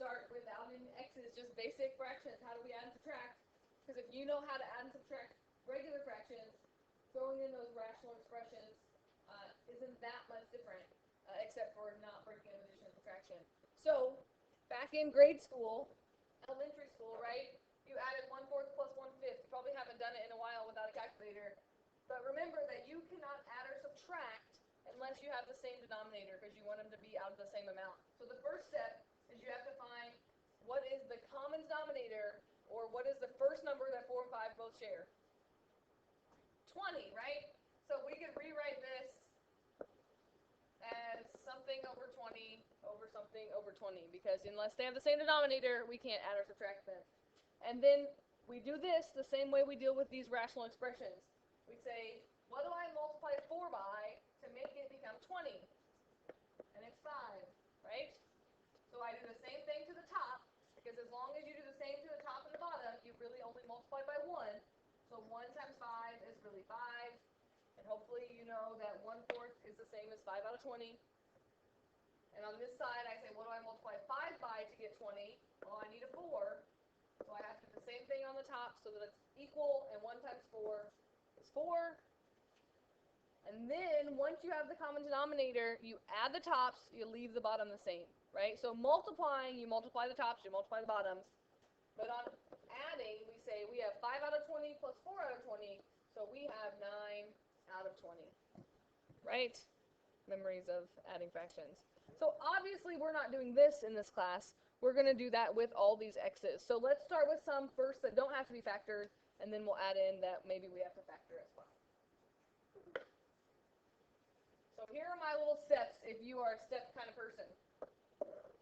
start with adding x's, just basic fractions. How do we add and subtract? Because if you know how to add and subtract regular fractions, throwing in those rational expressions isn't that much different, except for not breaking up addition and subtraction. So, back in grade school, elementary school, right? You added 1/4 plus 1/5. You probably haven't done it in a while without a calculator. But remember that you cannot add or subtract unless you have the same denominator, because you want them to be out of the same amount. So the first step is you have to find what is the common denominator, or what is the first number that 4 and 5 both share. 20, right? So we could rewrite this as something over 20 over something over 20, because unless they have the same denominator, we can't add or subtract them. And then we do this the same way we deal with these rational expressions. We say, what do I multiply 4 by to make it become 20? And it's 5, right? So I do the same thing to the top, because as long as you do the same to the top and the bottom, you really only multiply by 1. So 1 times 5 is really 5. And hopefully you know that 1/4 is the same as 5 out of 20. And on this side, I say, what do I multiply 5 by to get 20? Well, I need a 4. So I have to do the same thing on the top so that it's equal, and 1 times 4 is 4. And then, once you have the common denominator, you add the tops, you leave the bottom the same, right? So multiplying, you multiply the tops, you multiply the bottoms. But on adding, we say we have 5 out of 20 plus 4 out of 20, so we have 9 out of 20, right? Memories of adding fractions. So obviously we're not doing this in this class. We're going to do that with all these x's. So let's start with some first that don't have to be factored, and then we'll add in that maybe we have to factor as well. So here are my little steps if you are a step kind of person.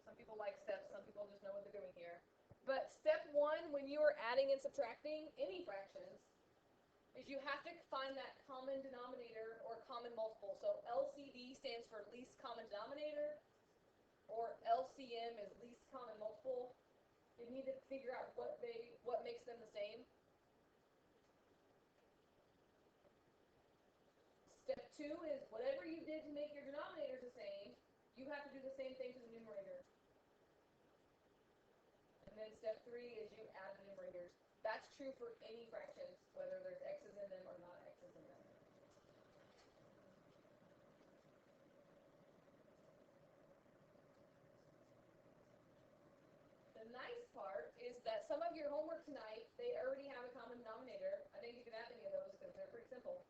Some people like steps, some people just know what they're doing here. But step 1, when you are adding and subtracting any fractions, is you have to find that common denominator or common multiple. So LCD stands for least common denominator, or LCM is least common multiple. You need to figure out what makes them the same. Step 2 is whatever you did to make your denominators the same, you have to do the same thing to the numerator. And then step 3 is you add the numerators. That's true for any fractions, whether there's x's in them or not x's in them. The nice part is that some of your homework tonight, they already have a common denominator. I think you can add any of those because they're pretty simple.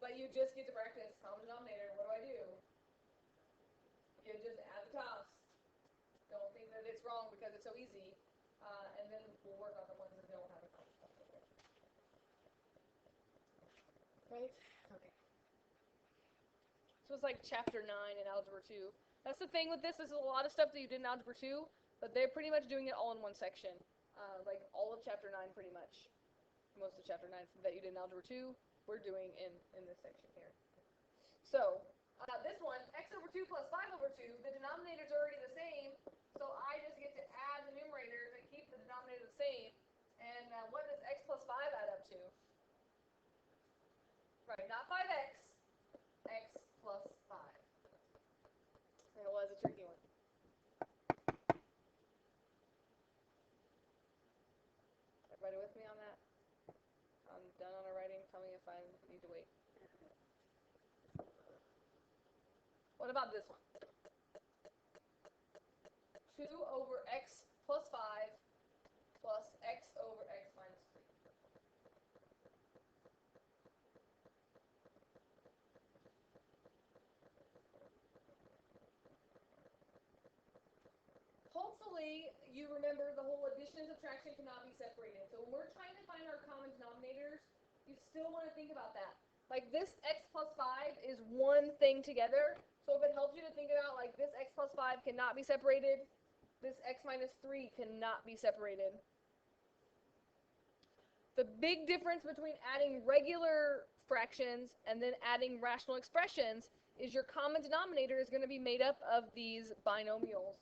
But you just get to practice common denominator. What do? You just add the tops. Don't think that it's wrong because it's so easy. And then we'll work on the ones that don't have a common denominator. Right? Okay. This was like chapter 9 in Algebra 2. That's the thing with this. This is a lot of stuff that you did in Algebra 2, but they're pretty much doing it all in one section. Like all of chapter 9 pretty much. Most of chapter 9 that you did in Algebra 2, we're doing in this section here. So, this one, x over 2 plus 5 over 2, the denominator's already the same, so I just get to add the numerators and keep the denominator the same. And what does x plus 5 add up to? Right, not 5x, x plus 5. And it was a tricky one. Everybody with me on that? I'm done on our writing. Tell me if I need to wait. What about this one? 2 over x plus 5 plus x over x minus 3. Hopefully, you remember the whole addition and subtraction cannot be separated. So when we're trying to find our common denominators, you still want to think about that. Like this x plus 5 is one thing together. So if it helps you to think about like this x plus 5 cannot be separated, this x minus 3 cannot be separated. The big difference between adding regular fractions and then adding rational expressions is your common denominator is going to be made up of these binomials.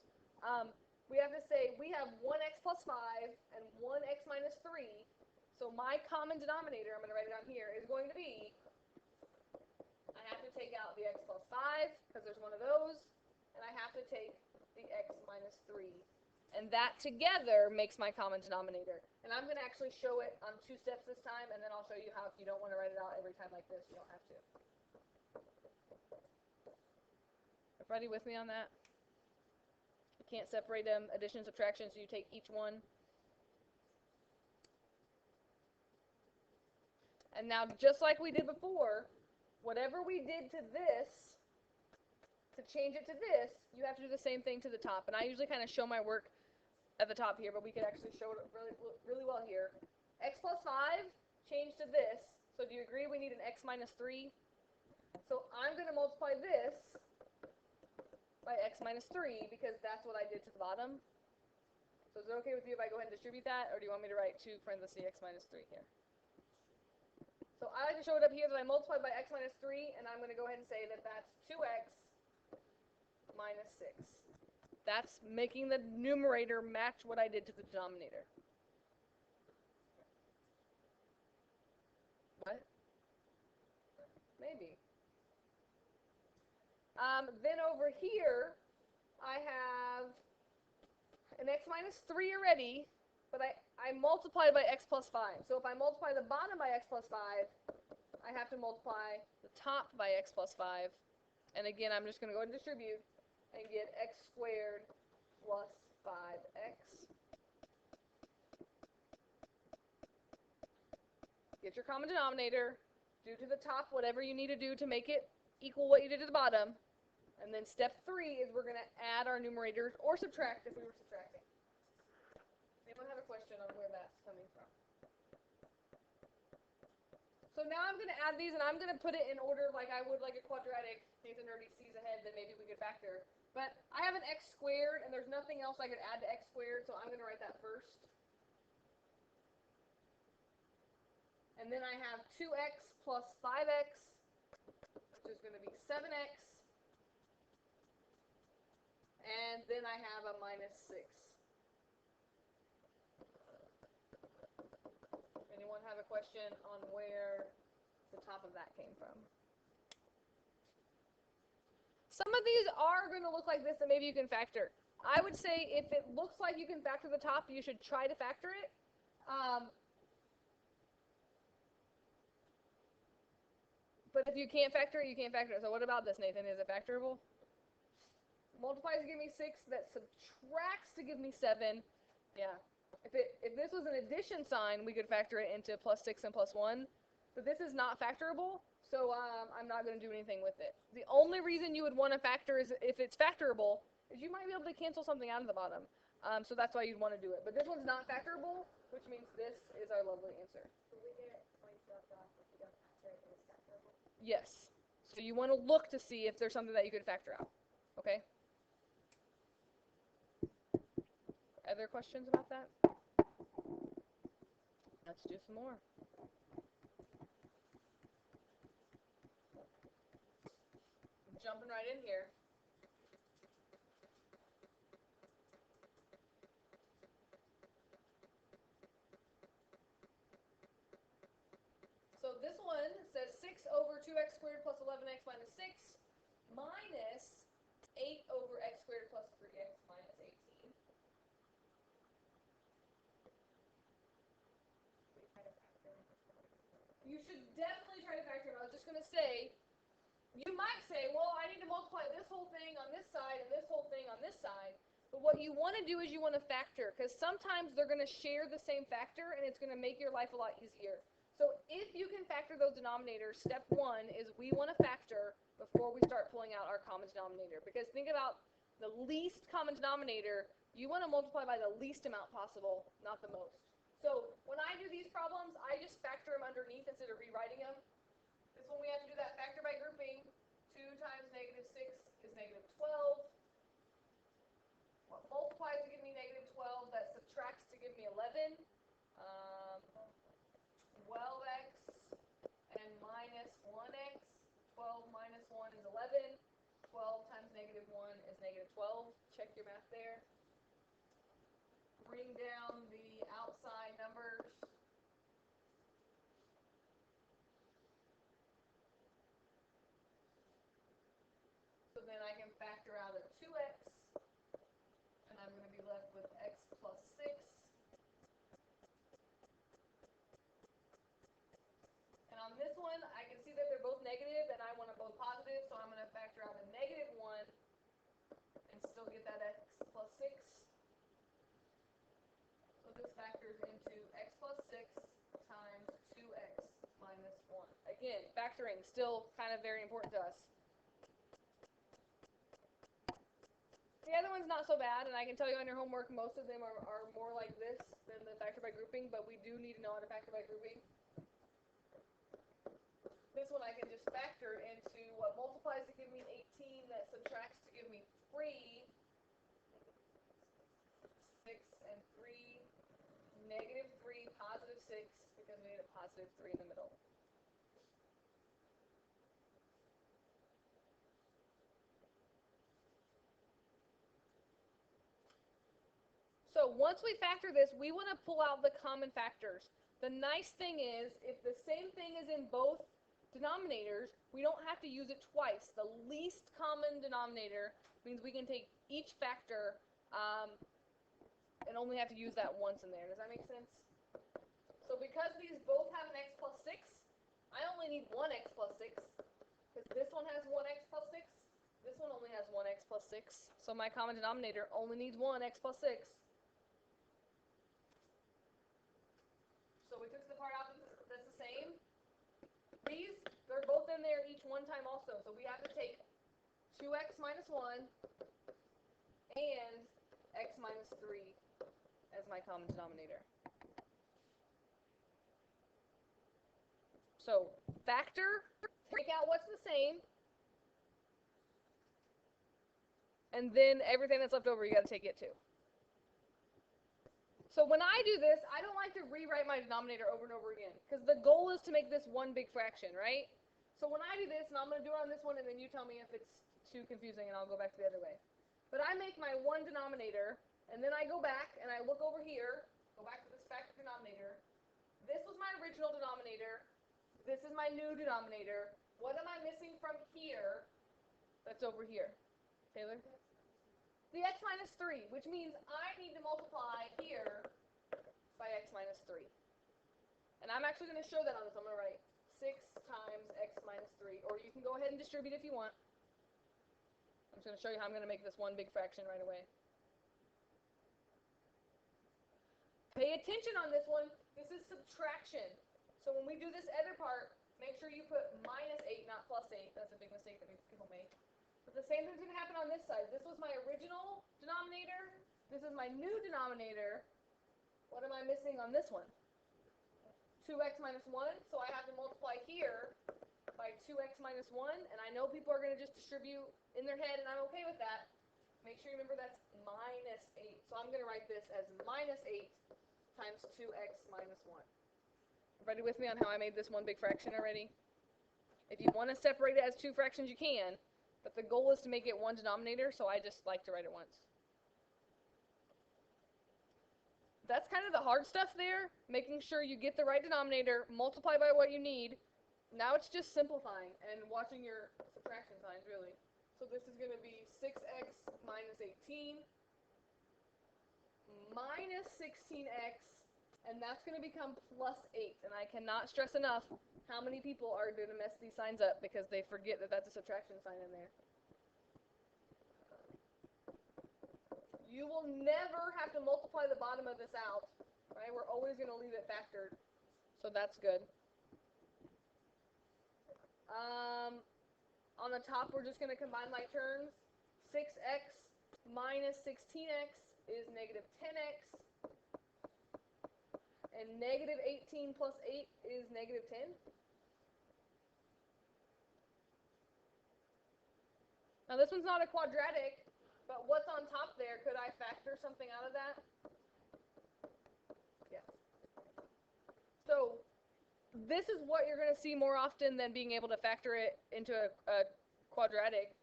We have to say we have 1x plus 5 and 1x minus 3. So my common denominator, I'm going to write it down here, is going to be, I have to take out the x plus 5 because there's one of those, and I have to take the x minus 3 And that together makes my common denominator. And I'm going to actually show it on 2 steps this time, and then I'll show you how if you don't want to write it out every time like this, you don't have to. Everybody with me on that? You can't separate them, addition and subtraction, so you take each one. And now, just like we did before, whatever we did to this, to change it to this, you have to do the same thing to the top. And I usually kind of show my work at the top here, but we could actually show it really well here. X plus 5 changed to this. So do you agree we need an x minus 3? So I'm going to multiply this by x minus 3 because that's what I did to the bottom. So is it okay with you if I go ahead and distribute that, or do you want me to write 2 parentheses x minus 3 here? So I like to show it up here that I multiplied by x minus 3, and I'm going to go ahead and say that that's 2x minus 6. That's making the numerator match what I did to the denominator. What? Maybe. Then over here, I have an x minus 3 already, but I multiplied by x plus 5. So if I multiply the bottom by x plus 5, I have to multiply the top by x plus 5. And again, I'm just going to go and distribute and get x squared plus 5x. Get your common denominator, do to the top whatever you need to do to make it equal what you did to the bottom. And then step 3 is we're going to add our numerators or subtract if we were subtracting. Anyone have a question on where that's coming from? So now I'm going to add these, and I'm going to put it in order like I would like a quadratic. Nathan already sees ahead that maybe we could factor. But I have an x squared, and there's nothing else I could add to x squared, so I'm going to write that first. And then I have 2x plus 5x, which is going to be 7x. And then I have a minus 6. Anyone have a question on where the top of that came from? Some of these are going to look like this that maybe you can factor. I would say if it looks like you can factor the top, you should try to factor it. But if you can't factor it, you can't factor it. So what about this, Nathan? Is it factorable? Multiplies to give me 6. That subtracts to give me 7. Yeah. If this was an addition sign, we could factor it into plus 6 and plus 1. But this is not factorable, so I'm not going to do anything with it. The only reason you would want to factor is if it's factorable, is you might be able to cancel something out of the bottom. So that's why you'd want to do it. But this one's not factorable, which means this is our lovely answer. Yes. So you want to look to see if there's something that you could factor out. Okay? Other questions about that? Let's do some more. I'm jumping right in here. So this one says 6 over 2x squared plus 11x minus 6 minus 8 over x squared plus 3x minus 18. You should definitely try to factor it. I was just going to say, you might say, well, I need to multiply this whole thing on this side and this whole thing on this side. But what you want to do is you want to factor, because sometimes they're going to share the same factor, and it's going to make your life a lot easier. So if you can factor those denominators, step 1 is we want to factor before we start pulling out our common denominator. Because think about the least common denominator, you want to multiply by the least amount possible, not the most. So when I do these problems, I just factor them underneath instead of rewriting them. This one we have to do that factor by grouping. 2 times negative 6 is negative 12. What multiplies to give me negative 12, that subtracts to give me 11. 12x and minus 1x. 12 minus 1 is 11. 12 times negative 1 is negative 12. Check your math there. Bring down the outside numbers. So then I can factor out a 2x, and I'm going to be left with x this factors into x plus 6 times 2x minus 1. Again, factoring, still kind of very important to us. The other one's not so bad, and I can tell you on your homework, most of them are more like this than the factor by grouping, but we do need to know how to factor by grouping. This one I can just factor into what multiplies to give me 18, that subtracts to give me 3, 6 and 3, negative 3, positive 6, because we need a positive 3 in the middle. So once we factor this, we want to pull out the common factors. The nice thing is, if the same thing is in both denominators, we don't have to use it twice. The least common denominator means we can take each factor and only have to use that once in there. Does that make sense? So because these both have an x plus 6, I only need one x plus 6, because this one has one x plus 6, this one only has one x plus 6, so my common denominator only needs one x plus 6. So we took the part out that's the same. These, they're both in there each one time also, so we have to take 2x minus 1 and x minus 3 as my common denominator. So factor, take out what's the same, and then everything that's left over you got to take it too. So when I do this, I don't like to rewrite my denominator over and over again, because the goal is to make this one big fraction, right? So when I do this, and I'm going to do it on this one, and then you tell me if it's too confusing, and I'll go back to the other way. But I make my one denominator, and then I go back, and I look over here, go back to this factor denominator. This was my original denominator. This is my new denominator. What am I missing from here that's over here? Taylor? The x minus 3, which means I need to multiply here by x minus 3. And I'm actually going to show that on this. I'm going to write 6 times x minus 3. Or you can go ahead and distribute if you want. I'm just going to show you how I'm going to make this one big fraction right away. Pay attention on this one. This is subtraction. So when we do this other part, make sure you put minus 8, not plus 8. That's a big mistake that people make. But the same thing's going to happen on this side. This was my original denominator. This is my new denominator. What am I missing on this one? 2x minus 1. So I have to multiply here by 2x minus 1. And I know people are going to just distribute in their head, and I'm okay with that. Make sure you remember that's minus 8. So I'm going to write this as minus 8 times 2x minus 1. Everybody with me on how I made this one big fraction already? If you want to separate it as two fractions, you can, but the goal is to make it one denominator, so I just like to write it once. That's kind of the hard stuff there, making sure you get the right denominator, multiply by what you need. Now it's just simplifying and watching your subtraction signs, really. So this is going to be 6x minus 18 minus 16x, and that's going to become plus 8. And I cannot stress enough how many people are going to mess these signs up because they forget that that's a subtraction sign in there. You will never have to multiply the bottom of this out, right? We're always going to leave it factored, so that's good. On the top, we're just going to combine like terms. 6x minus 16x is negative 10x. And negative 18 plus 8 is negative 10. Now this one's not a quadratic, but what's on top there? Could I factor something out of that? Yeah. So this is what you're going to see more often than being able to factor it into a quadratic,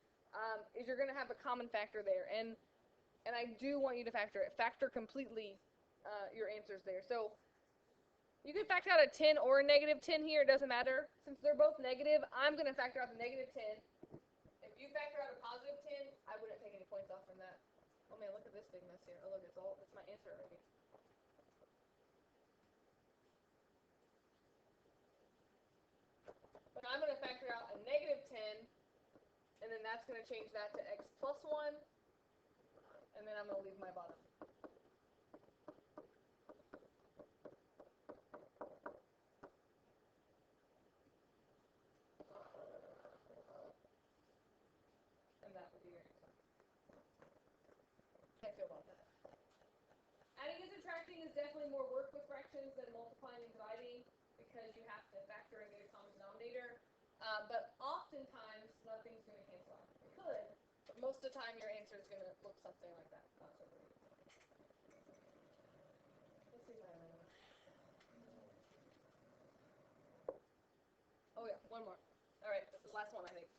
is you're going to have a common factor there. And I do want you to factor it. Factor completely your answers there. So you can factor out a 10 or a negative 10 here. It doesn't matter. Since they're both negative, I'm going to factor out the negative 10. If you factor out a positive 10, I wouldn't take any points off from that. Oh man, look at this big mess here. Oh look, it's my answer already. But I'm going to factor out a negative 10, and then that's going to change that to x plus 1, and then I'm going to leave my bottom. feel about that? Adding and subtracting is definitely more work with fractions than multiplying and dividing because you have to factor in your common denominator. But oftentimes, nothing's going to cancel out. It could, but most of the time, your answer is going to look something like that. Not so great. Let's see if I have another one. Oh yeah, one more. All right, this is the last one, I think.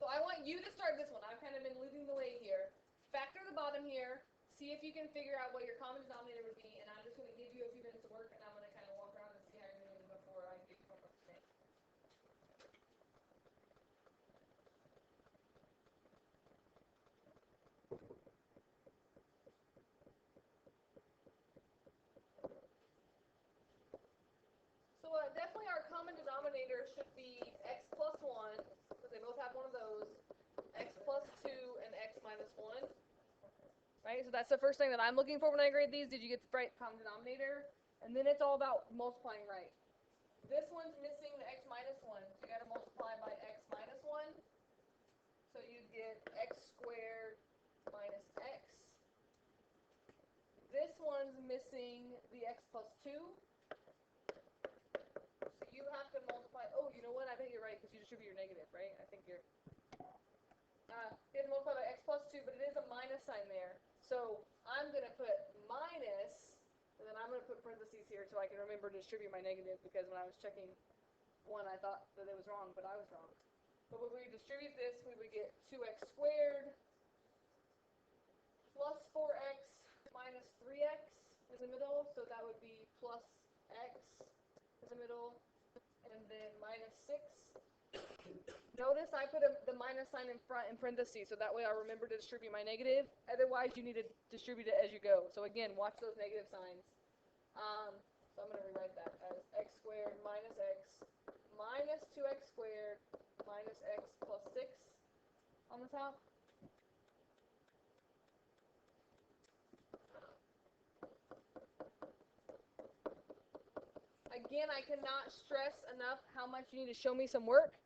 So I want you to start this one. I've kind of been leading the way here. Factor the bottom here. See if you can figure out what your common denominator would be, and I'm just going to give you a few minutes to work, and I'm going to kind of walk around and see how you're doing before I give you homework today. So definitely our common denominator should be x plus 1, because they both have one of those, x plus 2, and x minus 1. Right, so that's the first thing that I'm looking for when I grade these. Did you get the right common denominator? And then it's all about multiplying right. This one's missing the x minus 1, so you got to multiply by x minus 1. So you get x squared minus x. This one's missing the x plus 2. So you have to multiply. Oh, you know what? I think you're right because you distribute your negative, right? I think you're. You have to multiply by x plus 2, but it is a minus sign there. So I'm going to put minus, and then I'm going to put parentheses here so I can remember to distribute my negative, because when I was checking one, I thought that it was wrong, but I was wrong. But when we distribute this, we would get 2x squared plus 4x minus 3x in the middle, so that would be plus x in the middle, and then minus 6. Notice I put the minus sign in front in parentheses, so that way I'll remember to distribute my negative. Otherwise, you need to distribute it as you go. So again, watch those negative signs. So I'm going to rewrite that as x squared minus 2x squared minus x plus 6 on the top. Again, I cannot stress enough how much you need to show me some work.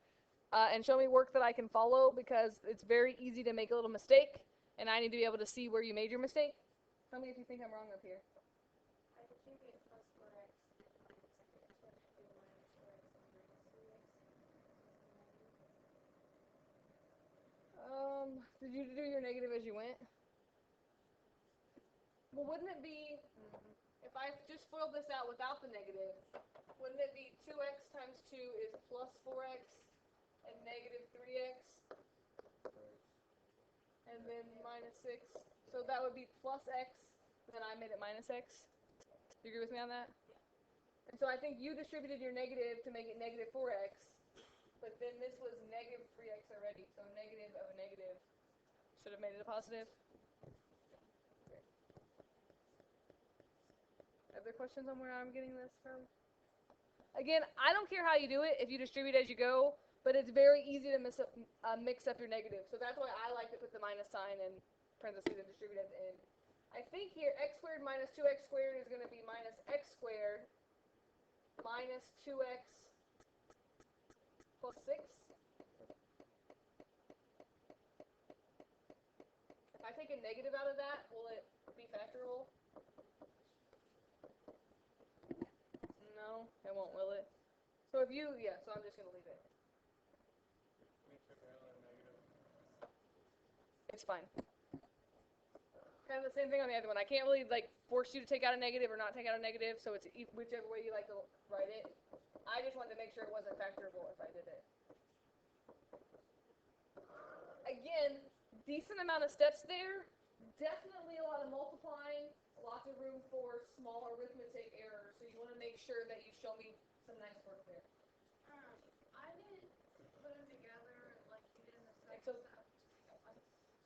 And show me work that I can follow, because it's very easy to make a little mistake, and I need to be able to see where you made your mistake. Tell me if you think I'm wrong up here. I think you get plus 4x Did you do your negative as you went? Well, wouldn't it be, if I just FOILed this out without the negative, wouldn't it be 2x times 2 is plus 4x and negative 3x? And then minus 6. So that would be plus x, then I made it minus x. Do you agree with me on that? Yeah. And so I think you distributed your negative to make it negative 4x, but then this was negative 3x already, so negative of a negative should have made it a positive. Okay. Other questions on where I'm getting this from? Again, I don't care how you do it if you distribute as you go, but it's very easy to mix up your negative. So that's why I like to put the minus sign in parentheses and distribute at the end. I think here x squared minus 2x squared is going to be minus x squared minus 2x plus 6. If I take a negative out of that, will it be factorable? No, it won't, will it? So if you, yeah, so I'm just going to leave it. It's fine. Kind of the same thing on the other one. I can't really force you to take out a negative or not take out a negative, so it's whichever way you like to write it. I just wanted to make sure it wasn't factorable if I did it. Again, decent amount of steps there. Definitely a lot of multiplying, lots of room for small arithmetic errors. So you want to make sure that you show me some nice work there. I didn't put them together like you did in the second So, step.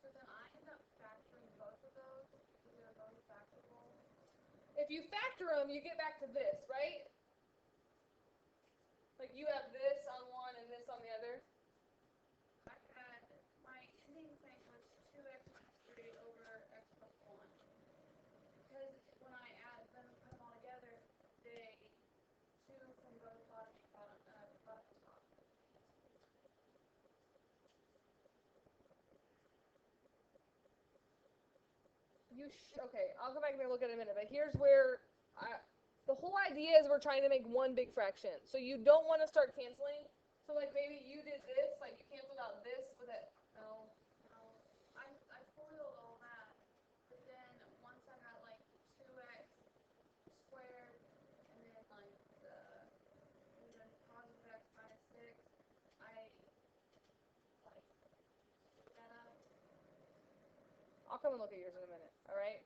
So then I end up factoring both of those because they're both factorable. if you factor them, you get back to this, right? Like you have this on one and this on the other. I had my ending thing was 2x minus 3 over x plus 1. Because when I add them and put them all together, they 2 from both bottom to bottom, bottom to top. Okay, I'll go back and look at it in a minute, but here's where the whole idea is we're trying to make one big fraction. So you don't want to start canceling. So like maybe you did this, like you canceled out this with it. No. I FOILed all that, but then once I got like 2x squared, and then like the positive x minus 6, I like split that up. I'll come and look at yours in a minute, all right?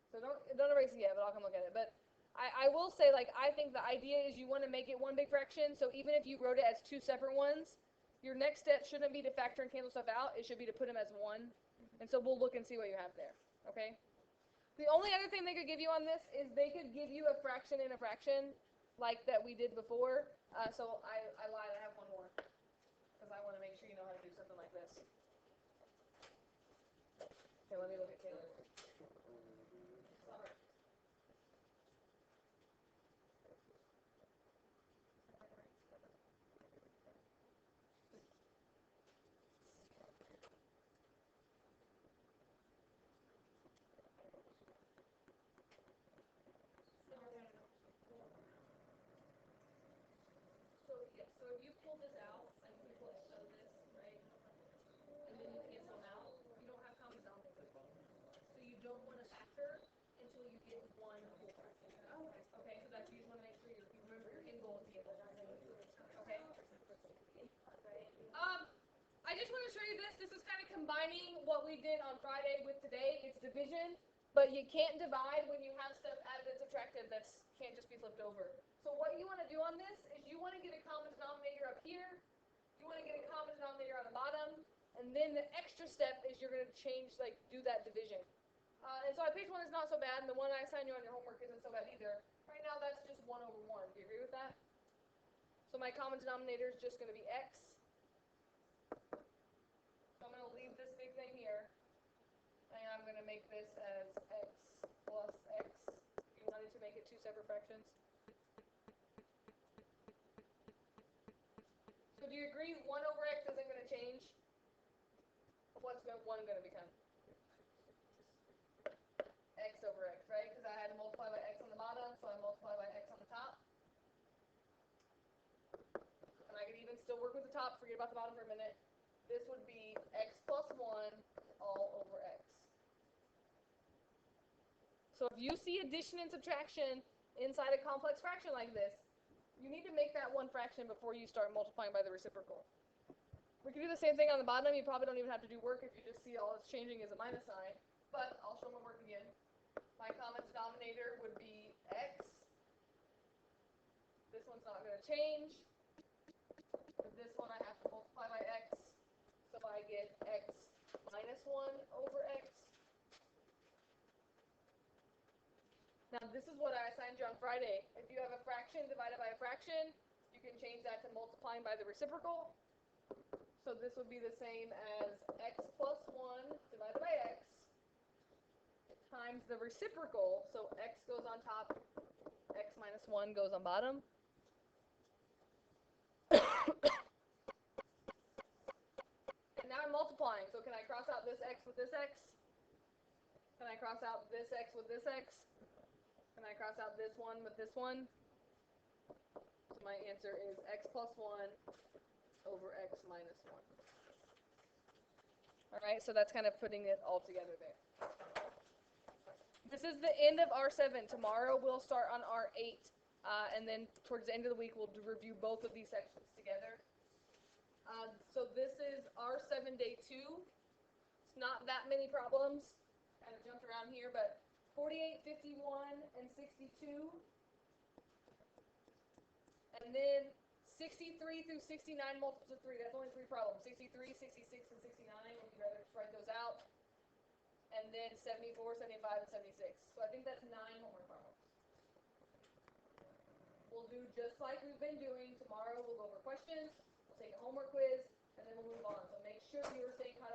So don't erase it yet, but I'll come look at it. But I will say, like, I think the idea is you want to make it one big fraction, so even if you wrote it as two separate ones, your next step shouldn't be to factor and cancel stuff out, it should be to put them as one. And so we'll look and see what you have there, okay? The only other thing they could give you on this is they could give you a fraction in a fraction, like that we did before. So I lied, I have one more, because I want to make sure you know how to do something like this. Okay, let me look at Taylor. So if you pull this out, like if you pull show this, right, and then you cancel them out, you don't have common denominator. So you don't want to factor until you get one whole fraction. Oh, Okay, so that's you just want to make sure you remember your end goal is to get one. Okay. I just want to show you this. This is kind of combining what we did on Friday with today. It's division, but you can't divide when you have stuff added and subtracted that can't just be flipped over. So what you want to do on this is you want to get a common denominator up here. You want to get a common denominator on the bottom. And then the extra step is you're going to change, like, do that division. And so I picked one that's not so bad, and the one I assigned you on your homework isn't so bad either. Right now, that's just 1 over 1. Do you agree with that? So my common denominator is just going to be x. So I'm going to leave this big thing here, and I'm going to make this as x plus x. You wanted to make it two separate fractions. So do you agree 1 over x isn't going to change? What's 1 going to become? X over x, right? Because I had to multiply by x on the bottom, so I multiply by x on the top. And I could even still work with the top, forget about the bottom for a minute. This would be x plus 1 all over x. So if you see addition and subtraction inside a complex fraction like this, you need to make that one fraction before you start multiplying by the reciprocal. We can do the same thing on the bottom. You probably don't even have to do work if you just see all it's changing is a minus sign. But I'll show my work again. My common denominator would be x. This one's not going to change. With this one, I have to multiply by x. So I get x minus 1 over x. Now, this is what I assigned you on Friday. If you have a fraction divided by a fraction, you can change that to multiplying by the reciprocal. So this would be the same as x plus 1 divided by x times the reciprocal. So x goes on top, x minus 1 goes on bottom. And now I'm multiplying. So can I cross out this x with this x? Can I cross out this x with this x? Can I cross out this one with this one? So my answer is x plus 1 over x minus 1. All right, so that's kind of putting it all together there. This is the end of R7. Tomorrow we'll start on R8, and then towards the end of the week we'll review both of these sections together. So this is R7 day 2. It's not that many problems. Kind of jumped around here, but 48, 51, and 62. And then 63 through 69 multiples of 3. That's only 3 problems. 63, 66, and 69. Would you rather just write those out? And then 74, 75, and 76. So I think that's 9 homework problems. We'll do just like we've been doing. Tomorrow we'll go over questions, we'll take a homework quiz, and then we'll move on. So make sure you're staying caught up